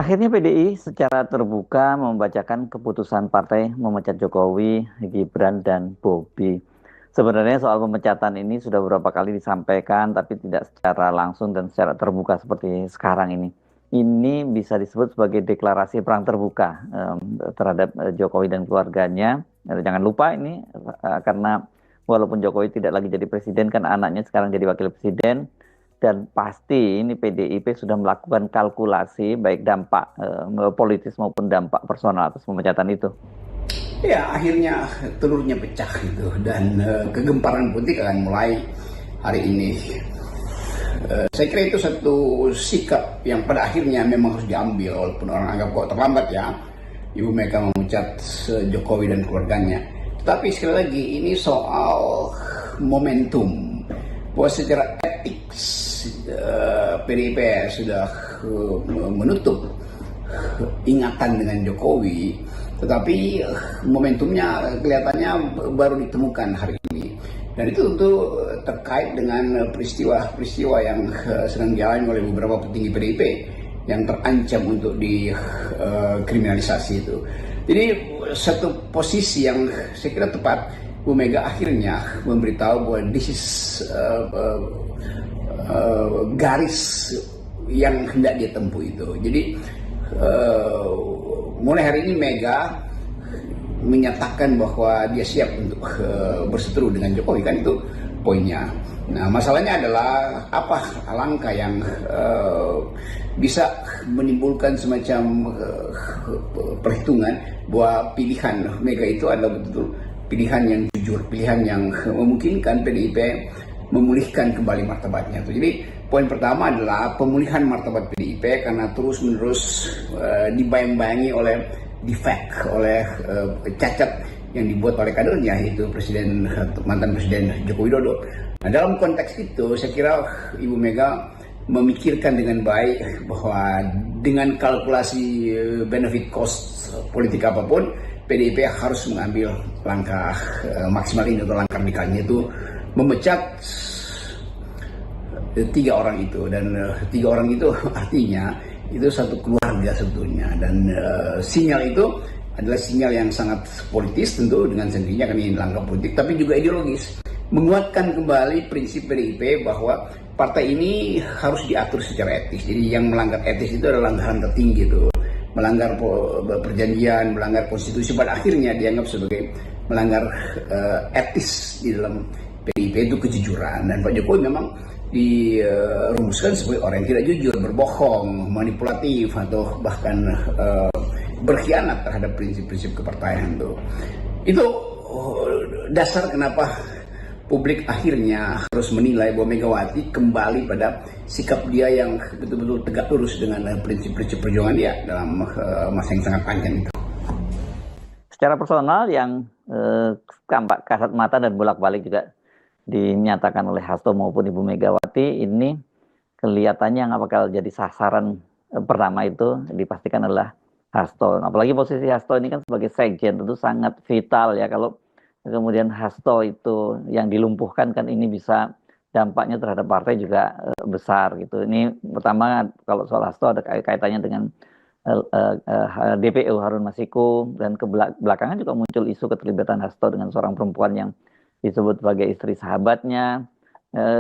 Akhirnya PDI secara terbuka membacakan keputusan partai memecat Jokowi, Gibran, dan Bobi. Sebenarnya soal pemecatan ini sudah beberapa kali disampaikan, tapi tidak secara langsung dan secara terbuka seperti sekarang ini. Ini bisa disebut sebagai deklarasi perang terbuka terhadap Jokowi dan keluarganya. Jangan lupa ini karena walaupun Jokowi tidak lagi jadi presiden, kan anaknya sekarang jadi wakil presiden. Dan pasti ini PDIP sudah melakukan kalkulasi baik dampak politis maupun dampak personal atas pemecatan itu. Ya, akhirnya telurnya pecah gitu dan kegemparan politik akan mulai hari ini. Saya kira itu satu sikap yang pada akhirnya memang harus diambil, walaupun orang anggap kok terlambat ya Ibu Mega memecat Jokowi dan keluarganya. Tetapi sekali lagi ini soal momentum, bahwa secara etik PDIP sudah menutup ingatan dengan Jokowi, tetapi momentumnya kelihatannya baru ditemukan hari ini. Dan itu tentu terkait dengan peristiwa-peristiwa yang sedang dialami oleh beberapa petinggi PDIP yang terancam untuk dikriminalisasi itu. Jadi satu posisi yang saya kira tepat, Bu Mega akhirnya memberitahu bahwa this is garis yang hendak dia tempuh itu. Jadi mulai hari ini Mega menyatakan bahwa dia siap untuk berseteru dengan Jokowi, kan itu poinnya. Nah, masalahnya adalah apa langkah yang bisa menimbulkan semacam perhitungan bahwa pilihan Mega itu adalah betul-betul pilihan yang jujur, pilihan yang memungkinkan PDIP memulihkan kembali martabatnya. Jadi poin pertama adalah pemulihan martabat PDIP karena terus-menerus dibayang-bayangi oleh defek, oleh cacat yang dibuat oleh kadernya, yaitu mantan Presiden Joko Widodo. Nah, dalam konteks itu saya kira Ibu Mega memikirkan dengan baik bahwa dengan kalkulasi benefit cost politik apapun, PDIP harus mengambil langkah maksimal ini atau langkah radikalnya, itu memecat tiga orang itu. Dan tiga orang itu artinya itu satu keluarga sebetulnya, dan sinyal itu adalah sinyal yang sangat politis tentu dengan sendirinya, kan ini langkah politik tapi juga ideologis, menguatkan kembali prinsip PDIP bahwa partai ini harus diatur secara etis. Jadi yang melanggar etis itu adalah langgaran tertinggi itu, melanggar perjanjian, melanggar konstitusi, pada akhirnya dianggap sebagai melanggar etis di dalam PDIP itu kejujuran. Dan Pak Jokowi memang dirumuskan sebagai orang yang tidak jujur, berbohong, manipulatif, atau bahkan berkhianat terhadap prinsip-prinsip kepartaian itu. Itu dasar kenapa publik akhirnya harus menilai bahwa Megawati kembali pada sikap dia yang betul-betul tegak lurus dengan prinsip-prinsip perjuangan dia dalam masa yang sangat panjang itu. Secara personal yang tampak kasat mata dan bolak-balik juga dinyatakan oleh Hasto maupun Ibu Megawati, ini kelihatannya yang bakal jadi sasaran pertama itu dipastikan adalah Hasto. Apalagi posisi Hasto ini kan sebagai sekjen tentu sangat vital ya. Kalau kemudian Hasto itu yang dilumpuhkan, kan ini bisa dampaknya terhadap partai juga besar gitu. Ini pertama, kalau soal Hasto ada kaitannya dengan DPO Harun Masiku, dan belakangan juga muncul isu keterlibatan Hasto dengan seorang perempuan yang disebut sebagai istri sahabatnya.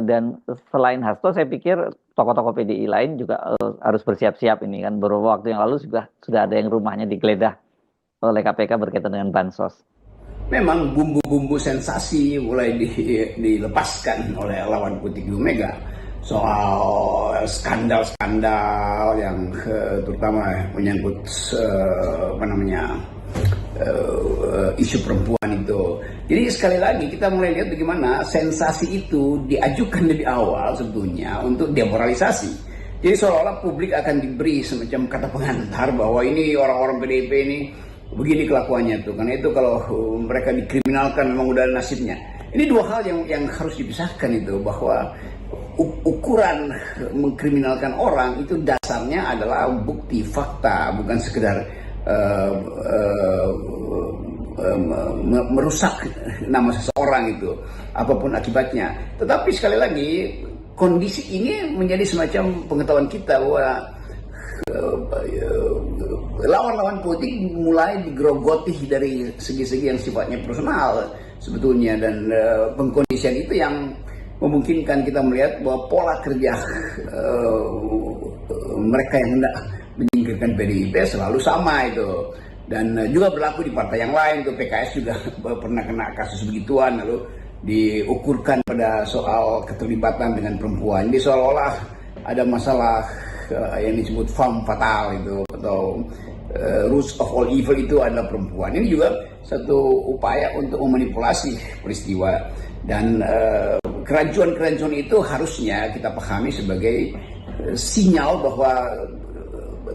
Dan selain Hasto, saya pikir tokoh-tokoh PDI lain juga harus bersiap-siap ini kan. Beberapa waktu yang lalu juga sudah ada yang rumahnya digeledah oleh KPK berkaitan dengan bansos. Memang bumbu-bumbu sensasi mulai dilepaskan oleh lawan politik Ibu Mega soal skandal-skandal yang terutama menyangkut isu perempuan itu. Jadi sekali lagi kita mulai lihat bagaimana sensasi itu diajukan lebih awal sebetulnya untuk demoralisasi. Jadi seolah-olah publik akan diberi semacam kata pengantar bahwa ini orang-orang PDIP ini begini kelakuannya tuh. Karena itu kalau mereka dikriminalkan memang udah nasibnya. Ini dua hal yang harus dipisahkan itu, bahwa ukuran mengkriminalkan orang itu dasarnya adalah bukti, fakta, bukan sekedar merusak nama seseorang itu, apapun akibatnya. Tetapi sekali lagi kondisi ini menjadi semacam pengetahuan kita bahwa lawan-lawan politik mulai digerogoti dari segi-segi yang sifatnya personal sebetulnya, dan pengkondisian itu yang memungkinkan kita melihat bahwa pola kerja mereka yang hendak menyingkirkan PDIP selalu sama itu, dan juga berlaku di partai yang lain tuh. PKS juga pernah kena kasus begituan, lalu diukurkan pada soal keterlibatan dengan perempuan. Jadi seolah-olah ada masalah yang disebut femme fatale itu, atau root of all evil itu adalah perempuan. Ini juga satu upaya untuk memanipulasi peristiwa, dan keracuan-keracuan itu harusnya kita pahami sebagai sinyal bahwa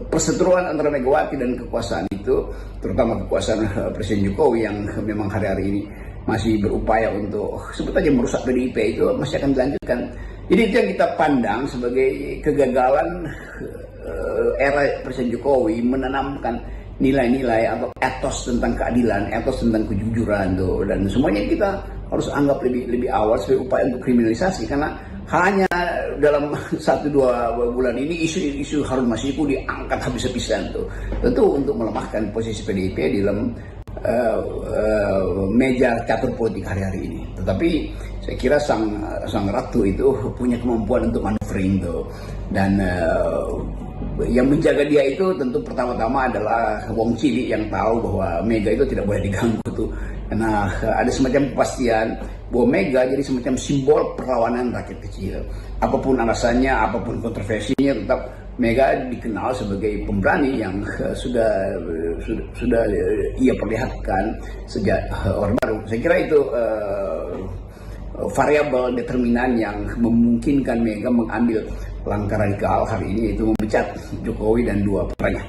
perseteruan antara Megawati dan kekuasaan itu, terutama kekuasaan Presiden Jokowi yang memang hari-hari ini masih berupaya untuk sebut aja merusak PDIP, itu masih akan dilanjutkan. Jadi itu yang kita pandang sebagai kegagalan era Presiden Jokowi menanamkan nilai-nilai atau etos tentang keadilan, etos tentang kejujuran tuh, dan semuanya kita harus anggap lebih awal sebagai upaya untuk kriminalisasi, karena hanya dalam 1-2 bulan ini isu-isu Harun Masiku diangkat habis-habisan tuh, tentu untuk melemahkan posisi PDIP di dalam meja catur politik hari-hari ini. Tetapi saya kira sang ratu itu punya kemampuan untuk maneuvering tuh, dan yang menjaga dia itu tentu pertama-tama adalah Wong Cilik yang tahu bahwa Mega itu tidak boleh diganggu tuh, karena ada semacam kepastian bahwa Mega jadi semacam simbol perlawanan rakyat kecil. Apapun alasannya, apapun kontroversinya, tetap Mega dikenal sebagai pemberani yang sudah ia perlihatkan sejak Orde Baru. Saya kira itu variabel determinan yang memungkinkan Mega mengambil langkah radikal hari ini, yaitu memecat Jokowi dan 2 putranya.